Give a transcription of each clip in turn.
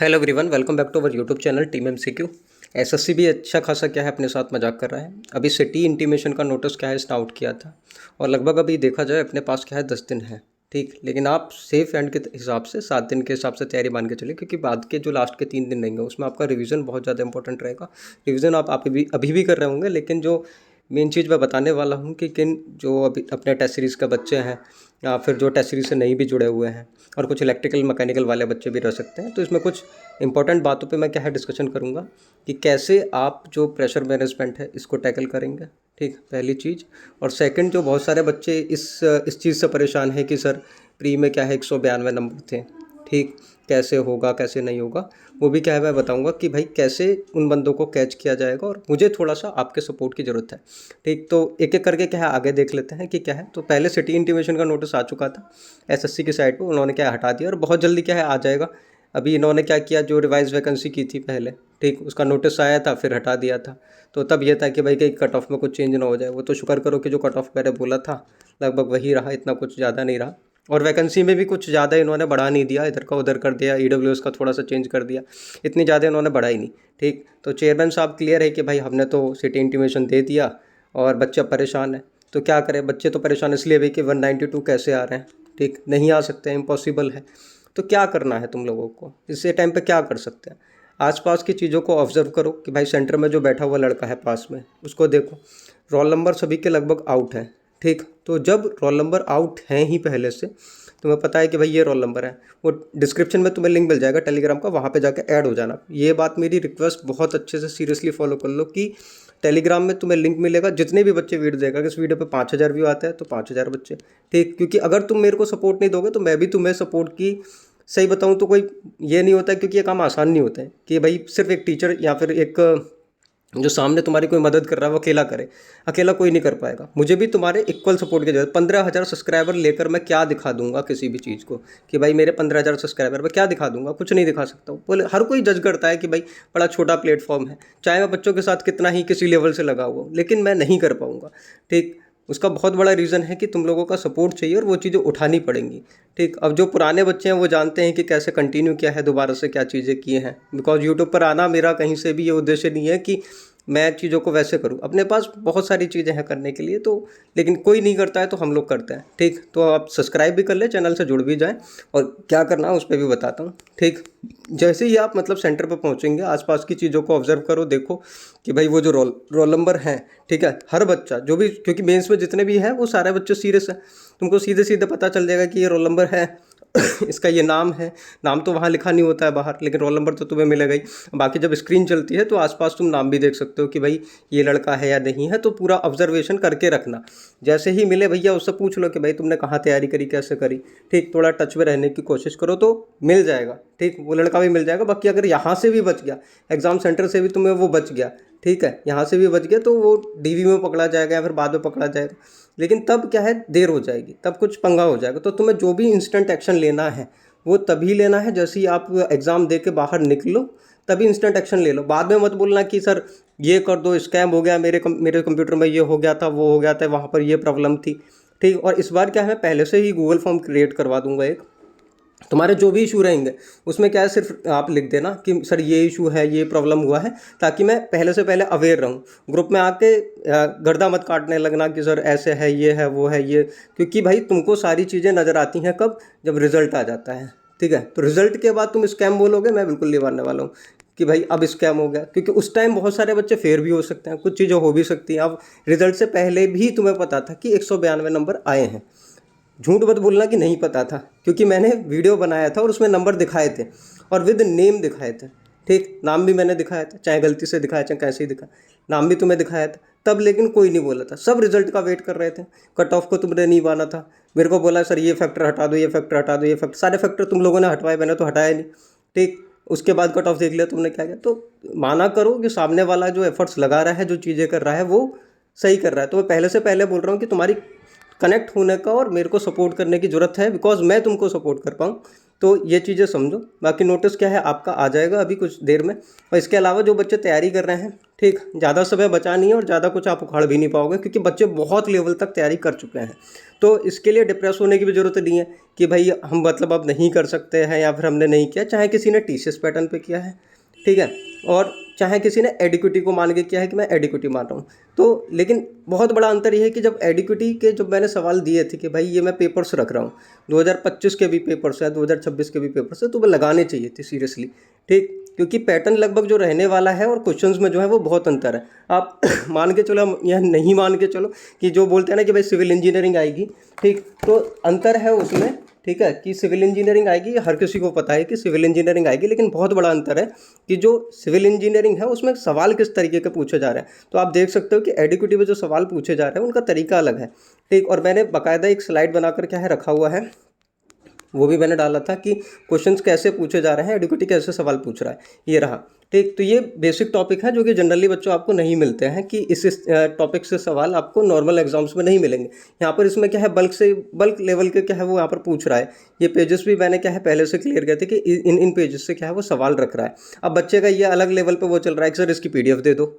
Hello everyone, welcome back to our YouTube channel team MCQ. SSC भी अच्छा खासा क्या है अपने साथ मजाक कर रहा है। अभी सिटी इंटीमेशन का नोटिस क्या है इसने आउट किया था और लगभग अभी देखा जाए अपने पास क्या है 10 दिन है, ठीक। लेकिन आप सेफ एंड के हिसाब से 7 दिन के हिसाब से तैयारी मान के चलिए, क्योंकि बाद के जो लास्ट के 3 दिन रहेंगे उसमें आपका रिवीजन बहुत ज़्यादा इंपॉर्टेंट रहेगा। रिवीजन आप अभी भी कर रहे होंगे, लेकिन जो मेन चीज़ मैं बताने वाला हूँ कि किन जो अभी अपने टेस्ट सीरीज़ के बच्चे हैं या फिर जो टेस्ट सीरीज़ से नहीं भी जुड़े हुए हैं और कुछ इलेक्ट्रिकल मैकेनिकल वाले बच्चे भी रह सकते हैं, तो इसमें कुछ इंपॉर्टेंट बातों पे मैं क्या है डिस्कशन करूँगा कि कैसे आप जो प्रेशर मैनेजमेंट है इसको टैकल करेंगे, ठीक, पहली चीज़। और सेकंड, जो बहुत सारे बच्चे इस चीज़ से परेशान है कि सर प्री में क्या है 192 नंबर थे, ठीक, कैसे होगा कैसे नहीं होगा, वो भी क्या है मैं बताऊंगा कि भाई कैसे उन बंदों को कैच किया जाएगा। और मुझे थोड़ा सा आपके सपोर्ट की ज़रूरत है, ठीक। तो एक एक करके क्या है आगे देख लेते हैं कि क्या है। तो पहले सिटी इंटीमेशन का नोटिस आ चुका था एसएससी की साइट पर, उन्होंने क्या हटा दिया और बहुत जल्दी क्या है आ जाएगा। अभी इन्होंने क्या किया, जो रिवाइज वैकेंसी की थी पहले, ठीक, उसका नोटिस आया था फिर हटा दिया था। तो तब ये था कि भाई कहीं कट ऑफ में कुछ चेंज ना हो जाए। वो तो शुक्र करो कि जो कट ऑफ मैंने बोला था लगभग वही रहा, इतना कुछ ज़्यादा नहीं रहा। और वैकेंसी में भी कुछ ज़्यादा इन्होंने बढ़ा नहीं दिया, इधर का उधर कर दिया, ईडब्ल्यूएस का थोड़ा सा चेंज कर दिया, इतनी ज़्यादा इन्होंने बढ़ाई नहीं, ठीक। तो चेयरमैन साहब क्लियर है कि भाई हमने तो सिटी इंटीमेशन दे दिया और बच्चे परेशान हैं। तो क्या करें, बच्चे तो परेशान इसलिए भी कि 192 कैसे आ रहे हैं, ठीक, नहीं आ सकते हैं, इम्पॉसिबल है। तो क्या करना है तुम लोगों को, इसी टाइम पे क्या कर सकते हैं, आसपास की चीज़ों को ऑब्जर्व करो कि भाई सेंटर में जो बैठा हुआ लड़का है पास में उसको देखो। रोल नंबर सभी के लगभग आउट हैं, ठीक। तो जब रोल नंबर आउट हैं ही पहले से, तुम्हें पता है कि भाई ये रोल नंबर है, वो डिस्क्रिप्शन में तुम्हें लिंक मिल जाएगा टेलीग्राम का, वहाँ पे जाके ऐड हो जाना। ये बात मेरी रिक्वेस्ट बहुत अच्छे से सीरियसली फॉलो कर लो कि टेलीग्राम में तुम्हें लिंक मिलेगा। जितने भी बच्चे वीडियो देखेगा, इस वीडियो पे 5000 व्यू आता है तो 5000 बच्चे, ठीक। क्योंकि अगर तुम मेरे को सपोर्ट नहीं दोगे तो मैं भी तुम्हें सपोर्ट की, सही बताऊँ तो कोई ये नहीं होता है, क्योंकि ये काम आसान नहीं होता है कि भाई सिर्फ एक टीचर या फिर एक जो सामने तुम्हारी कोई मदद कर रहा है वो अकेला करे। अकेला कोई नहीं कर पाएगा, मुझे भी तुम्हारे इक्वल सपोर्ट की जरूरत। 15,000 सब्सक्राइबर लेकर मैं क्या दिखा दूंगा किसी भी चीज़ को कि भाई मेरे 15,000 सब्सक्राइबर मैं क्या दिखा दूंगा, कुछ नहीं दिखा सकता हूँ। बोले हर कोई जज करता है कि भाई बड़ा छोटा प्लेटफॉर्म है, चाहे मैं बच्चों के साथ कितना ही किसी लेवल से लगा हुआ हूँ, लेकिन मैं नहीं कर पाऊँगा, ठीक। उसका बहुत बड़ा रीज़न है कि तुम लोगों का सपोर्ट चाहिए और वो चीज़ें उठानी पड़ेंगी, ठीक। अब जो पुराने बच्चे हैं वो जानते हैं कि कैसे कंटिन्यू किया है, दोबारा से क्या चीज़ें किए हैं। बिकॉज यूट्यूब पर आना मेरा कहीं से भी ये उद्देश्य नहीं है कि मैं चीज़ों को वैसे करूँ, अपने पास बहुत सारी चीज़ें हैं करने के लिए, तो लेकिन कोई नहीं करता है तो हम लोग करते हैं, ठीक। तो आप सब्सक्राइब भी कर ले, चैनल से जुड़ भी जाएं और क्या करना है उस पर भी बताता हूँ, ठीक। जैसे ही आप मतलब सेंटर पर पहुँचेंगे, आसपास की चीज़ों को ऑब्जर्व करो, देखो कि भाई वो जो रोल नंबर हैं, ठीक है, हर बच्चा जो भी, क्योंकि मेंस में जितने भी हैं वो सारे बच्चे सीरियस हैं, तुमको सीधे सीधे पता चल जाएगा कि ये रोल नंबर है इसका ये नाम है। नाम तो वहाँ लिखा नहीं होता है बाहर, लेकिन रोल नंबर तो तुम्हें मिलेगा ही। बाकी जब स्क्रीन चलती है तो आसपास तुम नाम भी देख सकते हो कि भाई ये लड़का है या नहीं है, तो पूरा ऑब्जर्वेशन करके रखना। जैसे ही मिले भैया उससे पूछ लो कि भाई तुमने कहाँ तैयारी करी, कैसे करी, ठीक। थोड़ा टच में रहने की कोशिश करो तो मिल जाएगा, ठीक, वो लड़का भी मिल जाएगा। बाकी अगर यहाँ से भी बच गया, एग्ज़ाम सेंटर से भी तुम्हें वो बच गया, ठीक है, यहाँ से भी बच गया, तो वो डीवी में पकड़ा जाएगा या फिर बाद में पकड़ा जाएगा, लेकिन तब क्या है देर हो जाएगी, तब कुछ पंगा हो जाएगा। तो तुम्हें जो भी इंस्टेंट एक्शन लेना है वो तभी लेना है जैसे ही आप एग्ज़ाम दे के बाहर निकलो, तभी इंस्टेंट एक्शन ले लो। बाद में मत बोलना कि सर ये कर दो, स्कैम हो गया, मेरे कंप्यूटर में ये हो गया था, वो हो गया था, वहाँ पर ये प्रॉब्लम थी, ठीक। और इस बार क्या है मैं पहले से ही गूगल फॉर्म क्रिएट करवा दूंगा एक, तुम्हारे जो भी इशू रहेंगे उसमें क्या है सिर्फ आप लिख देना कि सर ये इशू है, ये प्रॉब्लम हुआ है, ताकि मैं पहले से पहले अवेयर रहूं। ग्रुप में आके गर्दा मत काटने लगना कि सर ऐसे है, ये है, वो है, ये, क्योंकि भाई तुमको सारी चीज़ें नज़र आती हैं कब, जब रिजल्ट आ जाता है, ठीक है। तो रिजल्ट के बाद तुम स्कैम बोलोगे, मैं बिल्कुल नहीं मानने वाला हूँ कि भाई अब स्कैम हो गया, क्योंकि उस टाइम बहुत सारे बच्चे फेल भी हो सकते हैं, कुछ चीज़ें हो भी सकती हैं। अब रिजल्ट से पहले भी तुम्हें पता था कि 192 नंबर आए हैं, झूठ मत बोलना कि नहीं पता था, क्योंकि मैंने वीडियो बनाया था और उसमें नंबर दिखाए थे और विद नेम दिखाए थे, ठीक। नाम भी मैंने दिखाया था, चाहे गलती से दिखाया चाहे कैसे ही दिखाया, नाम भी तुम्हें दिखाया था तब, लेकिन कोई नहीं बोला था, सब रिजल्ट का वेट कर रहे थे। कट ऑफ को तुमने नहीं माना था, मेरे को बोला सर ये फैक्टर हटा दो, ये फैक्टर हटा दो, ये फैक्टर, सारे फैक्टर तुम लोगों ने हटवाए, मैंने तो हटाया नहीं, ठीक। उसके बाद कट ऑफ देख लिया तुमने क्या किया। तो माना करो कि सामने वाला जो एफर्ट्स लगा रहा है, जो चीज़ें कर रहा है वो सही कर रहा है। तो मैं पहले से पहले बोल रहा हूँ कि तुम्हारी कनेक्ट होने का और मेरे को सपोर्ट करने की ज़रूरत है, बिकॉज मैं तुमको सपोर्ट कर पाऊँ। तो ये चीज़ें समझो। बाकी नोटिस क्या है आपका आ जाएगा अभी कुछ देर में। और इसके अलावा जो बच्चे तैयारी कर रहे हैं, ठीक, ज़्यादा समय बचा नहीं है और ज़्यादा कुछ आप उखाड़ भी नहीं पाओगे, क्योंकि बच्चे बहुत लेवल तक तैयारी कर चुके हैं। तो इसके लिए डिप्रेस होने की भी ज़रूरत नहीं है कि भाई हम मतलब अब नहीं कर सकते हैं या फिर हमने नहीं किया, चाहे किसी ने टीसीएस पैटर्न पे किया है, ठीक है, और चाहे किसी ने एडिक्विटी को मान के किया है कि मैं एडिक्विटी मान रहा हूँ। तो लेकिन बहुत बड़ा अंतर ये है कि जब एडिक्विटी के जब मैंने सवाल दिए थे कि भाई ये मैं पेपर्स रख रहा हूँ, 2025 के भी पेपर्स हैं, 2026 के भी पेपर्स हैं, तो वो लगाने चाहिए थे सीरियसली, ठीक, क्योंकि पैटर्न लगभग जो रहने वाला है और क्वेश्चंस में जो है वो बहुत अंतर है। आप मान के चलो, यह नहीं मान के चलो कि जो बोलते हैं ना कि भाई सिविल इंजीनियरिंग आएगी, ठीक, तो अंतर है उसमें, ठीक है, कि सिविल इंजीनियरिंग आएगी, हर किसी को पता है कि सिविल इंजीनियरिंग आएगी, लेकिन बहुत बड़ा अंतर है कि जो सिविल इंजीनियरिंग है उसमें सवाल किस तरीके के पूछे जा रहे हैं। तो आप देख सकते हो कि एडिक्विटी में जो सवाल पूछे जा रहे हैं उनका तरीका अलग है, ठीक, और मैंने बाकायदा एक स्लाइड बनाकर क्या है रखा हुआ है, वो भी मैंने डाला था कि क्वेश्चंस कैसे पूछे जा रहे हैं, एडिक्विटी कैसे सवाल पूछ रहा है, ये रहा, ठीक। तो ये बेसिक टॉपिक है जो कि जनरली बच्चों आपको नहीं मिलते हैं, कि इस टॉपिक से सवाल आपको नॉर्मल एग्जाम्स में नहीं मिलेंगे। यहाँ पर इसमें क्या है, बल्क लेवल के क्या है वो यहाँ पर पूछ रहा है। ये पेजेस भी मैंने क्या है पहले से क्लियर किए थे कि इन पेजेस से क्या है वो सवाल रख रहा है। अब बच्चे का ये अलग लेवल पर वो चल रहा है कि सर इसकी PDF दे दो,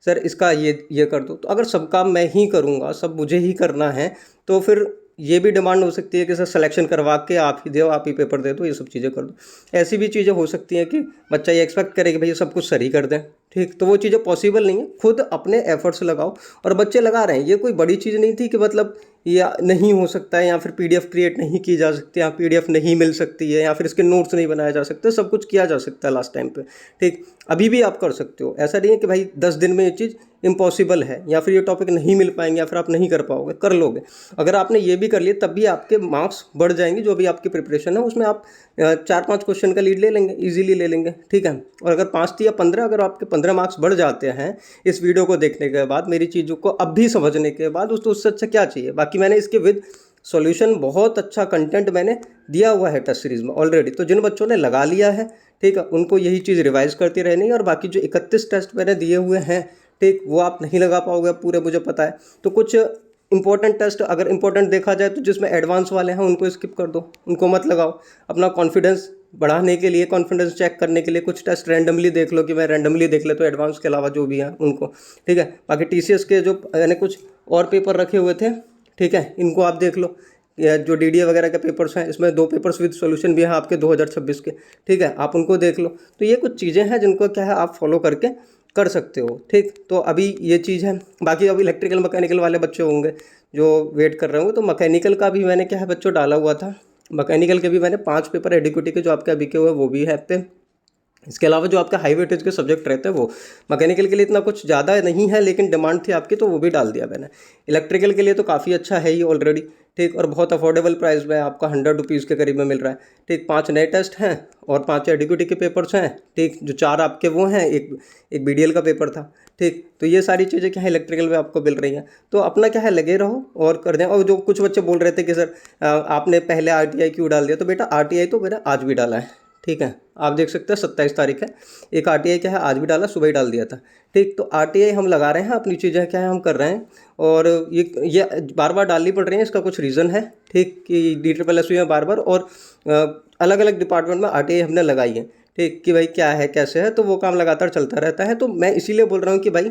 सर इसका ये कर दो। तो अगर सब काम मैं ही करूँगा, सब मुझे ही करना है, तो फिर ये भी डिमांड हो सकती है कि सर सिलेक्शन करवा के आप ही दो, आप ही पेपर दे दो, ये सब चीज़ें कर दो। ऐसी भी चीज़ें हो सकती हैं कि बच्चा ये एक्सपेक्ट करे कि भैया सब कुछ सही कर दें, ठीक, तो वो चीज़ें पॉसिबल नहीं है। खुद अपने एफर्ट्स लगाओ, और बच्चे लगा रहे हैं, ये कोई बड़ी चीज़ नहीं थी कि मतलब या नहीं हो सकता है, या फिर PDF क्रिएट नहीं की जा सकती, या PDF नहीं मिल सकती है, या फिर इसके नोट्स नहीं बनाए जा सकते, सब कुछ किया जा सकता है लास्ट टाइम पे, ठीक। अभी भी आप कर सकते हो, ऐसा नहीं है कि भाई 10 दिन में ये चीज़ इम्पॉसिबल है, या फिर ये टॉपिक नहीं मिल पाएंगे, या फिर आप नहीं कर पाओगे, कर लोगे। अगर आपने ये भी कर लिया तब भी आपके मार्क्स बढ़ जाएंगे। जो भी आपकी प्रिपरेशन है उसमें आप 4-5 क्वेश्चन का लीड ले लेंगे, ईजिली ले लेंगे, ठीक है। और अगर 5 या 15, अगर आपके 15 मार्क्स बढ़ जाते हैं इस वीडियो को देखने के बाद, मेरी चीज़ों को अब भी समझने के बाद, उससे अच्छा क्या चाहिए। बाकी मैंने इसके विद सॉल्यूशन बहुत अच्छा कंटेंट मैंने दिया हुआ है टेस्ट सीरीज़ में ऑलरेडी। तो जिन बच्चों ने लगा लिया है, ठीक है, उनको यही चीज़ रिवाइज करती रहनी है। और बाकी जो 31 टेस्ट मैंने दिए हुए हैं, ठीक, वो आप नहीं लगा पाओगे पूरे, मुझे पता है। तो कुछ इंपॉर्टेंट टेस्ट अगर इंपॉर्टेंट देखा जाए तो जिसमें एडवांस वाले हैं उनको स्किप कर दो, उनको मत लगाओ। अपना कॉन्फिडेंस बढ़ाने के लिए, कॉन्फिडेंस चेक करने के लिए कुछ टेस्ट रैंडमली देख लो, कि मैं रैंडमली देख ले तो एडवांस के अलावा जो भी हैं उनको, ठीक है। बाकी TCS के जो मैंने कुछ और पेपर रखे हुए थे, ठीक है, इनको आप देख लो। या जो DDA वगैरह के पेपर्स हैं, इसमें 2 पेपर्स विद सॉल्यूशन भी हैं आपके 2026 के, ठीक है, आप उनको देख लो। तो ये कुछ चीज़ें हैं जिनको क्या है आप फॉलो करके कर सकते हो, ठीक। तो अभी ये चीज़ है। बाकी अब इलेक्ट्रिकल मैकेनिकल वाले बच्चे होंगे जो वेट कर रहे होंगे, तो मैकेनिकल का भी मैंने क्या है बच्चों डाला हुआ था। मैकेनिकल के भी मैंने 5 पेपर एडिक्विटी के जो आपके अभी के हुए वो भी है पे। इसके अलावा जो आपका हाई वेटेज के सब्जेक्ट रहते हैं वो मैकेनिकल के लिए इतना कुछ ज़्यादा नहीं है, लेकिन डिमांड थी आपकी तो वो भी डाल दिया मैंने। इलेक्ट्रिकल के लिए तो काफ़ी अच्छा है ही ऑलरेडी, ठीक, और बहुत अफोर्डेबल प्राइस में आपका 100 रुपीज़ के करीब में मिल रहा है, ठीक। 5 नए टेस्ट हैं और 5 एडिक्विटी के पेपर्स हैं, ठीक, जो 4 आपके वो हैं, एक BDL का पेपर था, ठीक। तो ये सारी चीज़ें क्या है इलेक्ट्रिकल में आपको मिल रही हैं। तो अपना क्या है लगे रहो और कर दें। और जो कुछ बच्चे बोल रहे थे कि सर आपने पहले RTI क्यों डाल दिया, तो बेटा RTI तो मेरा आज भी डाला है, ठीक है, आप देख सकते हैं 27 तारीख है। एक RTI क्या है आज भी डाला, सुबह ही डाल दिया था, ठीक। तो RTI हम लगा रहे हैं, अपनी चीज़ें क्या है हम कर रहे हैं, और ये बार बार डालनी पड़ रही है। इसका कुछ रीज़न है, ठीक, कि DSSB में बार बार और अलग अलग डिपार्टमेंट में RTI हमने लगाई है, ठीक, कि भाई क्या है कैसे है, तो वो काम लगातार चलता रहता है। तो मैं इसीलिए बोल रहा हूँ कि भाई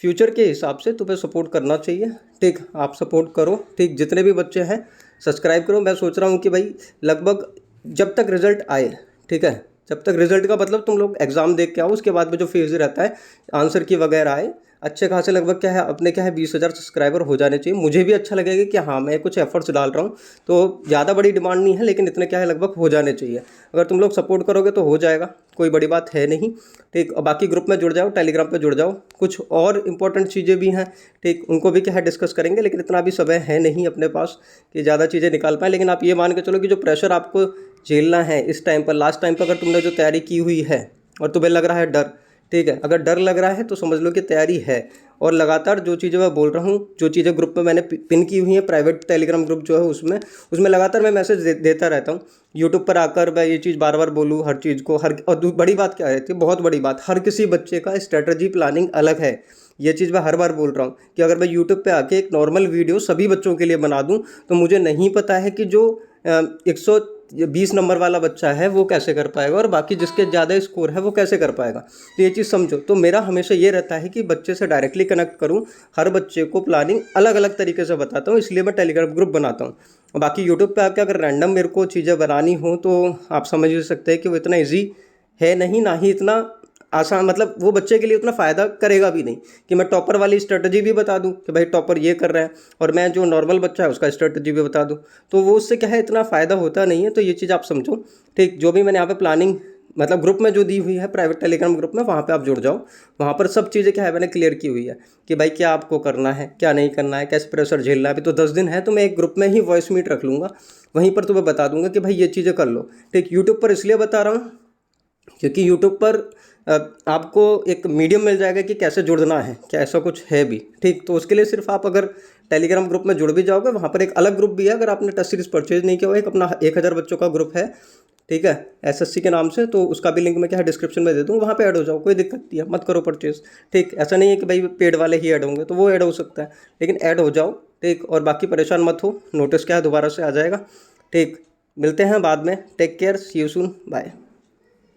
फ्यूचर के हिसाब से तुम्हें सपोर्ट करना चाहिए, ठीक, आप सपोर्ट करो, ठीक। जितने भी बच्चे हैं सब्सक्राइब करो। मैं सोच रहा हूँ कि भाई लगभग जब तक रिजल्ट आए, ठीक है, जब तक रिजल्ट का मतलब तुम लोग एग्ज़ाम देख के आओ, उसके बाद में जो फेज़ रहता है आंसर की वगैरह आए, अच्छे खासे लगभग क्या है अपने क्या है 20,000 सब्सक्राइबर हो जाने चाहिए। मुझे भी अच्छा लगेगा कि हाँ मैं कुछ एफर्ट्स डाल रहा हूँ, तो ज़्यादा बड़ी डिमांड नहीं है, लेकिन इतने क्या है लगभग हो जाने चाहिए। अगर तुम लोग सपोर्ट करोगे तो हो जाएगा, कोई बड़ी बात है नहीं, ठीक। और बाकी ग्रुप में जुड़ जाओ, टेलीग्राम पे जुड़ जाओ। कुछ और इंपॉर्टेंट चीज़ें भी हैं, ठीक, उनको भी क्या है डिस्कस करेंगे, लेकिन इतना भी समय है नहीं अपने पास कि ज़्यादा चीज़ें निकाल पाएँ। लेकिन आप ये मान के चलो कि जो प्रेशर आपको झेलना है इस टाइम पर, लास्ट टाइम पर अगर तुमने जो तैयारी की हुई है और तुम्हें लग रहा है डर, ठीक है, अगर डर लग रहा है तो समझ लो कि तैयारी है। और लगातार जो चीज़ें मैं बोल रहा हूँ, जो चीज़ें ग्रुप में मैंने पिन की हुई हैं, प्राइवेट टेलीग्राम ग्रुप जो है उसमें लगातार मैं मैसेज देता रहता हूँ। यूट्यूब पर आकर मैं ये चीज़ बार बार बोलूँ हर चीज़ को, और बड़ी बात क्या रहती है, बहुत बड़ी बात, हर किसी बच्चे का स्ट्रेटजी प्लानिंग अलग है। ये चीज़ मैं हर बार बोल रहा हूँ कि अगर मैं यूट्यूब पे आके एक नॉर्मल वीडियो सभी बच्चों के लिए बना दूँ, तो मुझे नहीं पता है कि जो 20 नंबर वाला बच्चा है वो कैसे कर पाएगा, और बाकी जिसके ज़्यादा स्कोर है वो कैसे कर पाएगा। तो ये चीज़ समझो। तो मेरा हमेशा ये रहता है कि बच्चे से डायरेक्टली कनेक्ट करूँ, हर बच्चे को प्लानिंग अलग अलग तरीके से बताता हूँ, इसलिए मैं टेलीग्राम ग्रुप बनाता हूँ। बाकी यूट्यूब पे आके अगर रैंडम मेरे को चीज़ें बनानी हो तो आप समझ ही सकते हैं कि वो इतना ईजी है नहीं, ना ही इतना आसान, मतलब वो बच्चे के लिए उतना फ़ायदा करेगा भी नहीं कि मैं टॉपर वाली स्ट्रेटजी भी बता दूं कि भाई टॉपर ये कर रहा है और मैं जो नॉर्मल बच्चा है उसका स्ट्रेटजी भी बता दूं, तो वो उससे क्या है, इतना फ़ायदा होता नहीं है। तो ये चीज़ आप समझो, ठीक। जो भी मैंने यहाँ पे प्लानिंग मतलब ग्रुप में जो दी हुई है, प्राइवेट टेलीग्राम ग्रुप में, वहाँ पे आप जुड़ जाओ। वहाँ पर सब चीज़ें क्या है मैंने क्लियर की हुई है कि भाई क्या आपको करना है, क्या नहीं करना है, कैसे प्रेशर झेलना है। अभी तो 10 दिन है, तो मैं एक ग्रुप में ही वॉइस मीट रख लूँगा, वहीं पर तुम्हें बता दूंगा कि भाई ये चीज़ें कर लो, ठीक। यूट्यूब पर इसलिए बता रहा हूँ क्योंकि यूट्यूब पर आपको एक मीडियम मिल जाएगा कि कैसे जुड़ना है, क्या ऐसा कुछ है भी, ठीक। तो उसके लिए सिर्फ आप अगर टेलीग्राम ग्रुप में जुड़ भी जाओगे, वहाँ पर एक अलग ग्रुप भी है, अगर आपने टेस्ट सीरीज परचेज नहीं किया हुआ, एक अपना 1000 बच्चों का ग्रुप है, ठीक है, एसएससी के नाम से। तो उसका भी लिंक मैं क्या है डिस्क्रिप्शन में दे दूँ, वहाँ पे ऐड हो जाओ, कोई दिक्कत नहीं है, मत करो परचेज, ठीक। ऐसा नहीं है कि भाई पेड वाले ही ऐड होंगे, तो वो ऐड हो सकता है, लेकिन ऐड हो जाओ, ठीक। और बाकी परेशान मत हो, नोटिस क्या है दोबारा से आ जाएगा, ठीक। मिलते हैं बाद में, take care, see you soon, bye.